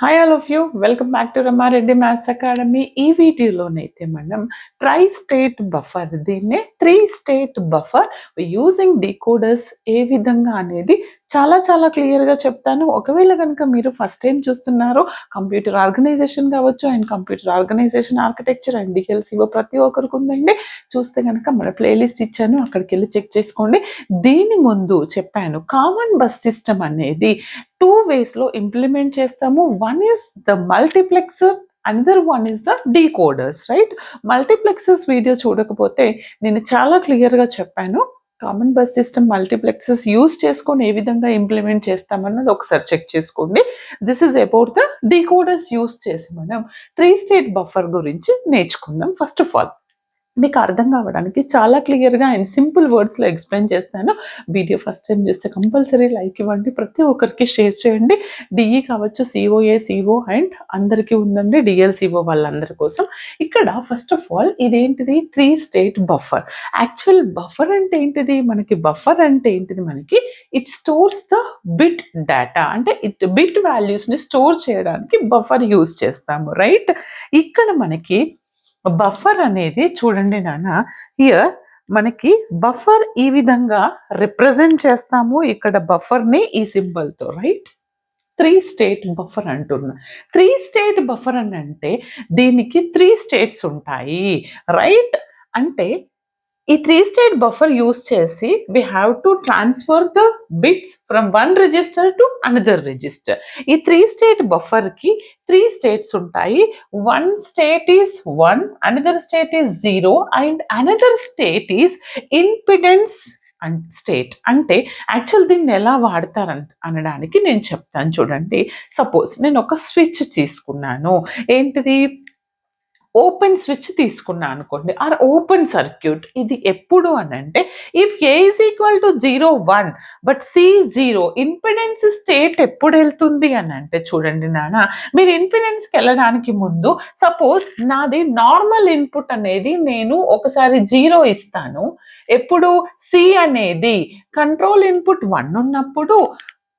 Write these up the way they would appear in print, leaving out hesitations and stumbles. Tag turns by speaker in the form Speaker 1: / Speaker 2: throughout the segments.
Speaker 1: Hi all of you welcome back to Ramareddy maths academy. ఈ వీడియోలోనైతే మనం ట్రై స్టేట్ బఫర్, దీన్నే 3 స్టేట్ బఫర్ యూజింగ్ డీకోడర్స్ ఏ విధంగా అనేది చాలా క్లియర్గా చెప్తాను. ఒకవేళ కనుక మీరు ఫస్ట్ టైం చూస్తున్నారో, కంప్యూటర్ ఆర్గనైజేషన్ కావచ్చు and computer organisation architecture and DLCO ప్రతి ఒక్కరికి ఉందండి. చూస్తే కనుక మన ప్లేలిస్ట్ ఇచ్చాను, అక్కడికి వెళ్ళి చెక్ చేసుకోండి. దీని ముందు చెప్పాను కామన్ బస్ సిస్టమ్ అనేది 2 వేస్లో ఇంప్లిమెంట్ చేస్తాము. One is the multiplexer, another one is the decoders, right? Multiplexers video చూడకపోతే నేను చాలా క్లియర్గా చెప్పాను. Common bus system multiplexes use చేసుకొని ఏ విధంగా ఇంప్లిమెంట్ చేస్తామన్నది ఒకసారి చెక్ చేసుకోండి. This is about the decoders use చేసి మనం 3 స్టేట్ బఫర్ గురించి నేర్చుకుందాం. ఫస్ట్ ఆఫ్ ఆల్ మీకు అర్థం కావడానికి చాలా క్లియర్గా అండ్ సింపుల్ వర్డ్స్లో ఎక్స్ప్లెయిన్ చేస్తాను. వీడియో ఫస్ట్ టైం చూస్తే కంపల్సరీ లైక్ ఇవ్వండి, ప్రతి ఒక్కరికి షేర్ చేయండి. డిఈ కావచ్చు, సిఓఏ, సిఓ అండ్ అందరికీ ఉందండి, డిఎల్సిఓ వాళ్ళందరి కోసం. ఇక్కడ ఫస్ట్ ఆఫ్ ఆల్ ఇదేంటిది? 3 స్టేట్ బఫర్. యాక్చువల్ బఫర్ అంటే ఏంటిది? మనకి it stores the bit data, అంటే బిట్ వాల్యూస్ని స్టోర్ చేయడానికి బఫర్ యూజ్ చేస్తాము, రైట్? ఇక్కడ మనకి బఫర్ అనేది చూడండి నాన్న, హియర్ మనకి బఫర్ ఈ విధంగా రిప్రజెంట్ చేస్తాము. ఇక్కడ బఫర్ని ఈ సింబల్తో, రైట్? 3 స్టేట్ బఫర్ అంటున్నా. 3 స్టేట్ బఫర్ అని అంటే దీనికి 3 స్టేట్స్ ఉంటాయి, రైట్? అంటే ఈ 3 స్టేట్ బఫర్ యూజ్ చేసి we have to transfer the bits from one register to another register. ఈ 3 స్టేట్ బఫర్కి 3 స్టేట్స్ ఉంటాయి. One state is 1, another state is 0 and another state is impedance and state. అంటే actual దీన్ని ఎలా అనడానికి నేను చెప్తాను చూడండి. సపోజ్ నేను ఒక స్విచ్ తీసుకున్నాను. ఏంటిది? ఓపెన్ స్విచ్ తీసుకున్నా అనుకోండి, ఆర్ ఓపెన్ సర్క్యూట్. ఇది ఎప్పుడు అని అంటే if A is equal to 0, 1 but C 0, impedance state ఎప్పుడు వెళ్తుంది అని అంటే చూడండి నాన్న, మీరు ఇంపిడెన్స్కి వెళ్ళడానికి ముందు సపోజ్ నాది నార్మల్ ఇన్పుట్ అనేది నేను ఒకసారి 0 ఇస్తాను. ఎప్పుడు? సి అనేది కంట్రోల్ ఇన్పుట్ 1 ఉన్నప్పుడు,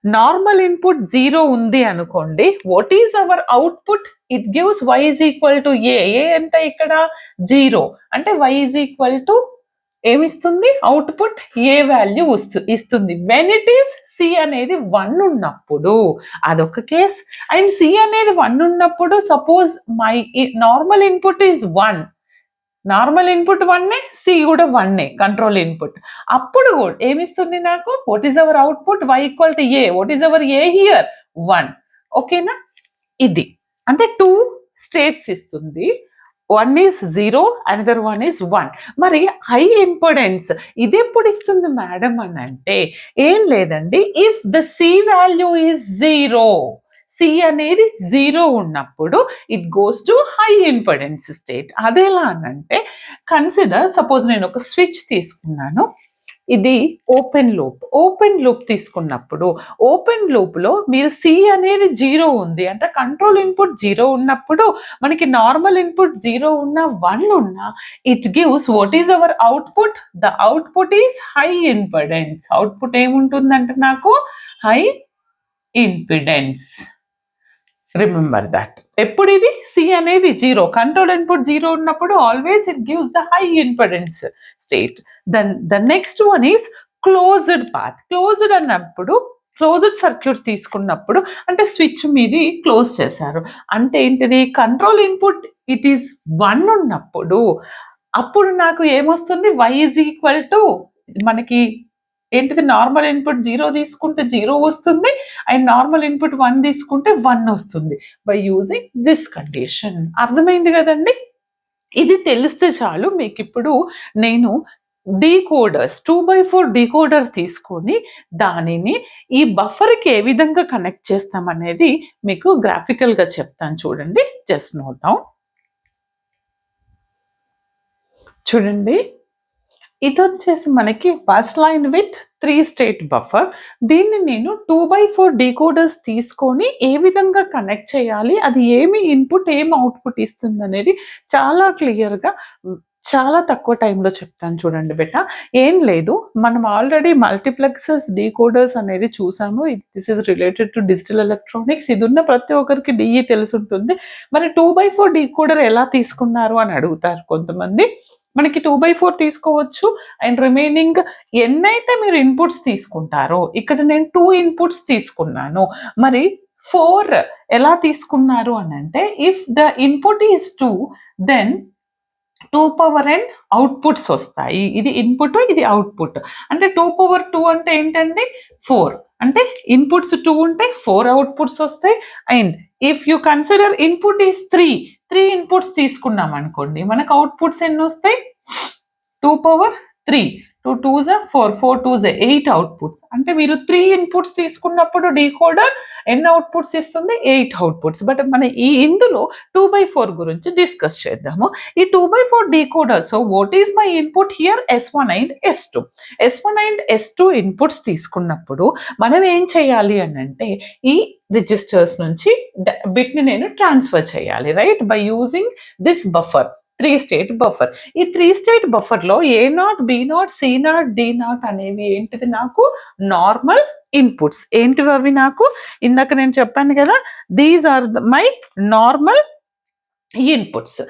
Speaker 1: నార్మల్ ఇన్పుట్ 0 ఉంది అనుకోండి. What is our output? It gives y is equal to a. ఎంత ఇక్కడ? 0. అంటే y ఈజ్ ఈక్వల్ టు ఏమిస్తుంది? అవుట్పుట్ ఏ వాల్యూ ఇస్తుంది. వెన్ ఇట్ ఈస్ సి అనేది 1 ఉన్నప్పుడు అదొక కేస్. అండ్ సి అనేది 1 ఉన్నప్పుడు suppose my normal input is 1, normal input 1, C కూడా 1, కంట్రోల్ ఇన్పుట్. అప్పుడు కూడా ఏమిస్తుంది నాకు? What is our output? y equal to A. What is our A here? 1. ఓకేనా? ఇది అంటే 2 స్టేట్స్ ఇస్తుంది. 1 ఈస్ 0, అనదర్ 1 ఈస్ 1. మరి హై ఇంపిడెన్స్ ఇది ఎప్పుడు ఇస్తుంది మేడం అని అంటే ఏం లేదండి, if the C value is 0, C అనేది 0 ఉన్నప్పుడు it goes to high impedance state. అదేలా అనంటే కన్సిడర్, సపోజ్ నేను ఒక స్విచ్ తీసుకున్నాను. ఇది ఓపెన్ లూప్ తీసుకున్నప్పుడు ఓపెన్ లూప్లో మీరు సి అనేది 0 ఉంది అంటే కంట్రోల్ ఇన్పుట్ 0 ఉన్నప్పుడు, మనకి నార్మల్ ఇన్పుట్ 0 ఉన్నా 1 ఉన్నా, it gives what is our output? The output is high impedance. Output ఏముంటుందంటే నాకు హై ఇంపిడెన్స్. Remember that. ఎప్పుడు ఇది? సి అనేది 0, కంట్రోల్ ఇన్పుట్ 0 ఉన్నప్పుడు always it gives the high impedance state. The next one is closed path. Closed అన్నప్పుడు closed circuit తీసుకున్నప్పుడు అంటే switch మీది క్లోజ్ చేశారు అంటే ఏంటిది? కంట్రోల్ ఇన్పుట్ ఇట్ ఈస్ 1 ఉన్నప్పుడు అప్పుడు నాకు ఏమొస్తుంది? y ఈజ్ ఈక్వల్ టు మనకి ఏంటిది? నార్మల్ ఇన్పుట్ 0 తీసుకుంటే 0 వస్తుంది అండ్ నార్మల్ ఇన్పుట్ 1 తీసుకుంటే 1 వస్తుంది బై యూజింగ్ దిస్ కండిషన్. అర్థమైంది కదండి? ఇది తెలిస్తే చాలు మీకు. ఇప్పుడు నేను డీకోడర్స్ 2x4 డీకోడర్ తీసుకొని దానిని ఈ బఫర్కి ఏ విధంగా కనెక్ట్ చేస్తామనేది మీకు గ్రాఫికల్గా చెప్తాను చూడండి. Just note down. చూడండి, ఇది వచ్చేసి మనకి bus line with 3 state buffer. దీన్ని నేను 2x4 డీకోడర్స్ తీసుకొని ఏ విధంగా కనెక్ట్ చేయాలి, అది ఏమి ఇన్పుట్ ఏం అవుట్పుట్ ఇస్తుంది అనేది చాలా క్లియర్గా చాలా తక్కువ టైంలో చెప్తాను చూడండి బేట. ఏం లేదు, మనం ఆల్రెడీ మల్టీప్లెక్సెస్, డీకోడర్స్ అనేది చూసాము. This is related to digital electronics. ఇది ఉన్న ప్రతి ఒక్కరికి డిఈ తెలుసుంటుంది. మరి 2/4 డీకోడర్ ఎలా తీసుకున్నారు అని అడుగుతారు కొంతమంది. మనకి 2/4 తీసుకోవచ్చు. అండ్ రిమైనింగ్ ఎన్నైతే మీరు ఇన్పుట్స్ తీసుకుంటారో, ఇక్కడ నేను 2 ఇన్పుట్స్ తీసుకున్నాను. మరి 4 ఎలా తీసుకున్నారు అని అంటే, if the input is 2, then 2 power n outputs వస్తాయి. ఇది ఇన్పుట్, ఇది అవుట్పుట్. అంటే 2 పవర్ 2 అంటే ఏంటండి 4. అంటే ఇన్పుట్స్ 2 ఉంటే 4 అవుట్పుట్స్ వస్తాయి. And if you consider input is 3 inputs తీసుకున్నాం అనుకోండి, మనకు అవుట్పుట్స్ ఎన్ని వస్తాయి? 2 పవర్ 3, 2 2s 4, 4 2s 8 అవుట్పుట్స్. అంటే మీరు 3 ఇన్పుట్స్ తీసుకున్నప్పుడు డీకోడర్ ఎన్ని అవుట్పుట్స్ ఇస్తుంది? 8 అవుట్పుట్స్. బట్ మన ఇందులో 2/4 గురించి డిస్కస్ చేద్దాము. ఈ 2/4 decoder, so what is my input here? S1 and S2. S1 and S2 inputs తీసుకున్నప్పుడు మనం ఏం చేయాలి అని అంటే, ఈ రిజిస్టర్స్ నుంచి బిట్ని నేను ట్రాన్స్ఫర్ చేయాలి, right, by using this buffer, 3 state buffer. ఈ 3 state బఫర్లో A0, B0, C0, D0 అనేవి ఏంటిది? నాకు నార్మల్ ఇన్పుట్స్. ఏంటివి అవి? నాకు ఇందాక నేను చెప్పాను కదా, these are my normal inputs.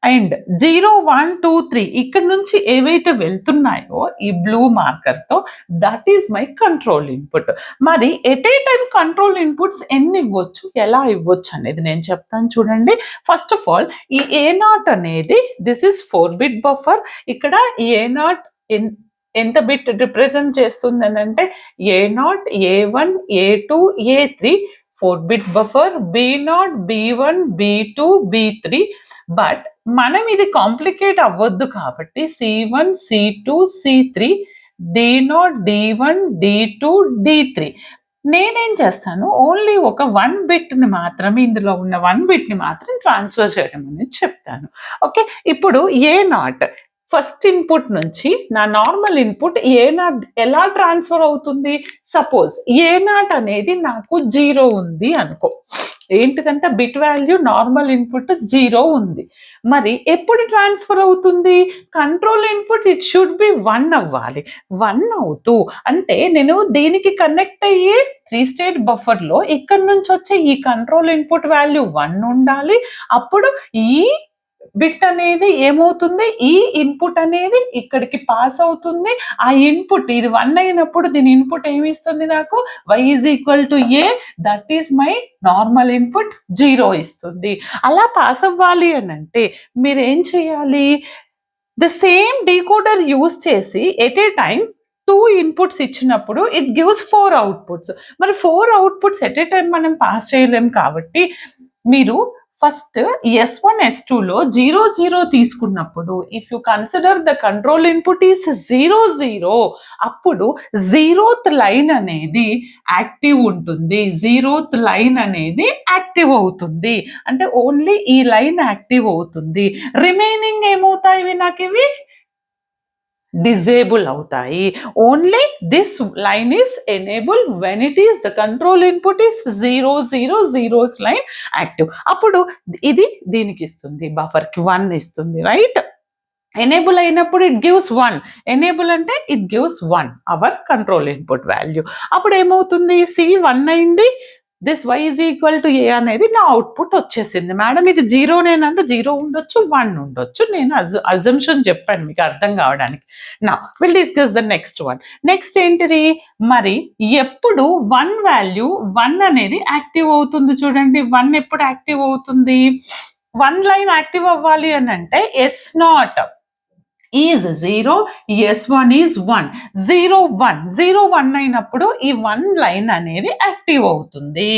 Speaker 1: And 0 1 2 3 ఇక్కడ నుంచి ఏవైతే వెళ్తున్నాయో ఈ బ్లూ మార్కర్తో, that is my control input. మరి at a time control inputs ఎన్ని ఇవ్వచ్చు, ఎలా ఇవ్వచ్చు అనేది నేను చెప్తాను చూడండి. ఫస్ట్ ఆఫ్ ఆల్, ఈ A0 అనేది దిస్ ఇస్ 4-bit బఫర్. ఇక్కడ ఈ A0 ఎంత బిట్ రిప్రజెంట్ చేస్తుంది అని అంటే, A0, A1, A2, A3, 4-bit buffer, B0, B1, B2, B3. But మనం ఇది కాంప్లికేట్ అవ్వద్దు కాబట్టి C1, C2, C3, D0, D1, D2, D3. నేనేం చేస్తాను, ఓన్లీ ఒక 1 బిట్ని మాత్రమే, ఇందులో ఉన్న 1 బిట్ని మాత్రం ట్రాన్స్ఫర్ చేయడం అనేది చెప్తాను. ఓకే, ఇప్పుడు A0 ఫస్ట్ ఇన్పుట్ నుంచి నా నార్మల్ ఇన్పుట్ A0 ఎలా ట్రాన్స్ఫర్ అవుతుంది? సపోజ్ A0 అనేది నాకు 0 ఉంది అనుకో. ఏంటిదంటే బిట్ వాల్యూ నార్మల్ ఇన్పుట్ 0 ఉంది. మరి ఎప్పుడు ట్రాన్స్ఫర్ అవుతుంది? Control input it should be 1 అవ్వాలి. 1 అవుతూ అంటే నేను దీనికి కనెక్ట్ అయ్యే 3 స్టేట్ బఫర్లో ఇక్కడ నుంచి వచ్చే ఈ కంట్రోల్ ఇన్పుట్ వాల్యూ 1 ఉండాలి. అప్పుడు ఈ బిట్ అనేది ఏమవుతుంది? ఈ ఇన్పుట్ అనేది ఇక్కడికి పాస్ అవుతుంది. ఆ ఇన్పుట్ ఇది 1 అయినప్పుడు దీని ఇన్పుట్ ఏమి ఇస్తుంది నాకు? y is equal to a, that is my normal input 0 ఇస్తుంది. అలా పాస్ అవ్వాలి అని అంటే మీరు ఏం చేయాలి? ద సేమ్ డీకోడర్ యూస్ చేసి ఎట్ ఏ టైం 2 ఇన్పుట్స్ ఇచ్చినప్పుడు ఇట్ గివ్స్ 4 అవుట్పుట్స్. మరి 4 అవుట్పుట్స్ ఎట్ ఏ టైం మనం పాస్ చేయలేం కాబట్టి మీరు ఫస్ట్ S1, S2లో 0 0 తీసుకున్నప్పుడు, if you consider the control input is 0 0, అప్పుడు 0th లైన్ అనేది యాక్టివ్ ఉంటుంది. 0th లైన్ అనేది యాక్టివ్ అవుతుంది. అంటే ఓన్లీ ఈ లైన్ యాక్టివ్ అవుతుంది. రిమైనింగ్ ఏమవుతాయి? నాకు ఇవి డిజేబుల్ అవుతాయి. Only this line is enable when it is the control input is 0 0, zeros line active. అప్పుడు ఇది దీనికి ఇస్తుంది, బఫర్కి 1 ఇస్తుంది, రైట్. ఎనేబుల్ అయినప్పుడు ఇట్ గివ్స్ 1. ఎనేబుల్ అంటే it gives 1 our control input value. అప్పుడు ఏమవుతుంది? C1 అయింది, this y is equal to a అనేది నా అవుట్పుట్ వచ్చేసింది. మేడం ఇది 0 నేనంటే 0 ఉండొచ్చు, 1 ఉండొచ్చు. నేను అజంప్షన్ చెప్పాను మీకు అర్థం కావడానికి. నా will discuss the next one. Next ఏంటిది? మరి ఎప్పుడు 1 వాల్యూ 1 అనేది యాక్టివ్ అవుతుంది చూడండి. 1 ఎప్పుడు యాక్టివ్ అవుతుంది? 1 లైన్ యాక్టివ్ అవ్వాలి అని అంటే S0 ఈజ్ 0, S1 ఈజ్ 1. 0 1, 0 1 అయినప్పుడు ఈ 1 లైన్ అనేది యాక్టివ్ అవుతుంది,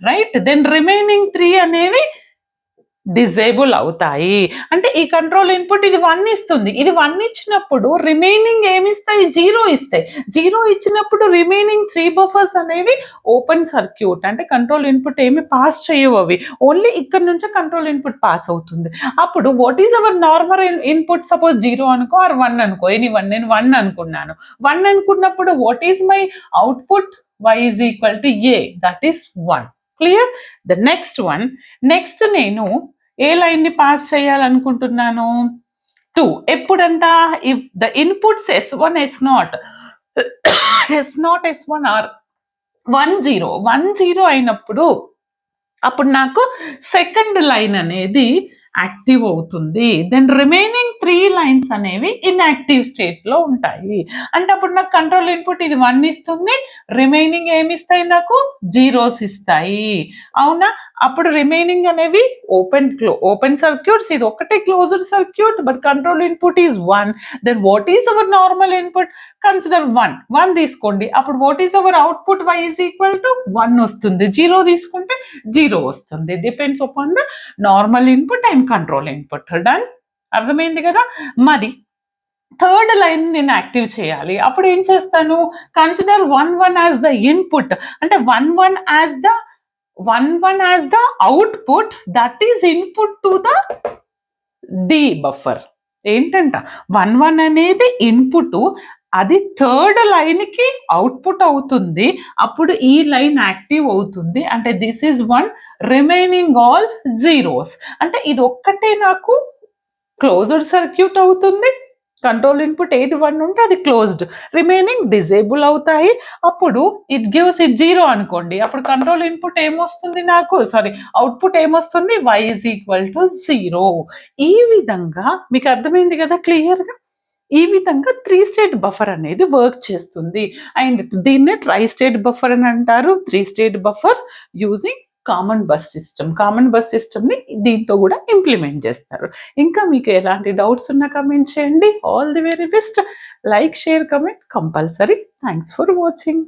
Speaker 1: రైట్. దెన్ రిమైనింగ్ 3 అనేవి డిజేబుల్ అవుతాయి. అంటే ఈ కంట్రోల్ ఇన్పుట్ ఇది 1 ఇస్తుంది. ఇది 1 ఇచ్చినప్పుడు రిమైనింగ్ ఏమి ఇస్తాయి? 0 ఇస్తాయి. 0 ఇచ్చినప్పుడు రిమైనింగ్ 3 బఫర్స్ అనేవి ఓపెన్ సర్క్యూట్. అంటే కంట్రోల్ ఇన్పుట్ ఏమి పాస్ చేయవు అవి. ఓన్లీ ఇక్కడ నుంచే కంట్రోల్ ఇన్పుట్ పాస్ అవుతుంది. అప్పుడు what is our normal input? Suppose 0 అనుకో ఆర్ 1 అనుకో, ఎనీవన్, నేను 1 అనుకున్నాను. 1 అనుకున్నప్పుడు what is my output? y is equal to a, that is 1. Clear? The next one. Next నేను ఏ లైన్ని పాస్ చేయాలనుకుంటున్నాను? 2 ఎప్పుడంట if the inputs S1 S0 S0 S1 are 1 0 అయినప్పుడు అప్పుడు నాకు సెకండ్ లైన్ అనేది యాక్టివ్ అవుతుంది. దెన్ రిమైనింగ్ 3 లైన్స్ అనేవి ఇన్యాక్టివ్ స్టేట్లో ఉంటాయి. అంటే అప్పుడు నాకు కంట్రోల్ ఇన్పుట్ ఇది 1 ఇస్తుంది, రిమైనింగ్ ఏమి ఇస్తాయి నాకు జీరోస్ ఇస్తాయి. అవునా? అప్పుడు రిమైనింగ్ అనేవి ఓపెన్ సర్క్యూట్స్, ఇది ఒకటే closed circuit, but control input is 1. Then what is our normal input? Consider 1 తీసుకోండి. అప్పుడు what is our output? y is equal to 1 వస్తుంది. 0 తీసుకుంటే 0 వస్తుంది. Depends upon the normal input and control input. Done? అర్థమైంది కదా? మరి థర్డ్ లైన్ నేను active చేయాలి. అప్పుడు ఏం చేస్తాను? Consider 1 as the input. అంటే 1 as the output, that is input to the D buffer. ఏంటంట 1 అనేది ఇన్పుట్, అది థర్డ్ లైన్ కి అవుట్పుట్ అవుతుంది. అప్పుడు ఈ లైన్ యాక్టివ్ అవుతుంది. అంటే this is 1, remaining all zeros. అంటే ఇది ఒక్కటే నాకు క్లోజ్డ్ సర్క్యూట్ అవుతుంది. కంట్రోల్ ఇన్పుట్ ఏది 1 ఉంటే అది క్లోజ్డ్, రిమైనింగ్ డిజేబుల్ అవుతాయి. అప్పుడు ఇట్ గివ్స్ ఇట్ 0 అనుకోండి. అప్పుడు కంట్రోల్ ఇన్పుట్ ఏమొస్తుంది నాకు, అవుట్పుట్ ఏమొస్తుంది? y is equal to 0. ఈ విధంగా మీకు అర్థమైంది కదా క్లియర్గా? ఈ విధంగా 3 స్టేట్ బఫర్ అనేది వర్క్ చేస్తుంది. అండ్ దీన్నే ట్రై స్టేట్ బఫర్ అని అంటారు. 3 state buffer using common bus సిస్టమ్ని దీంతో కూడా ఇంప్లిమెంట్ చేస్తారు. ఇంకా మీకు ఎలాంటి డౌట్స్ ఉన్నా కమెంట్ చేయండి. All the very best. Like, share, comment compulsory. Thanks for watching.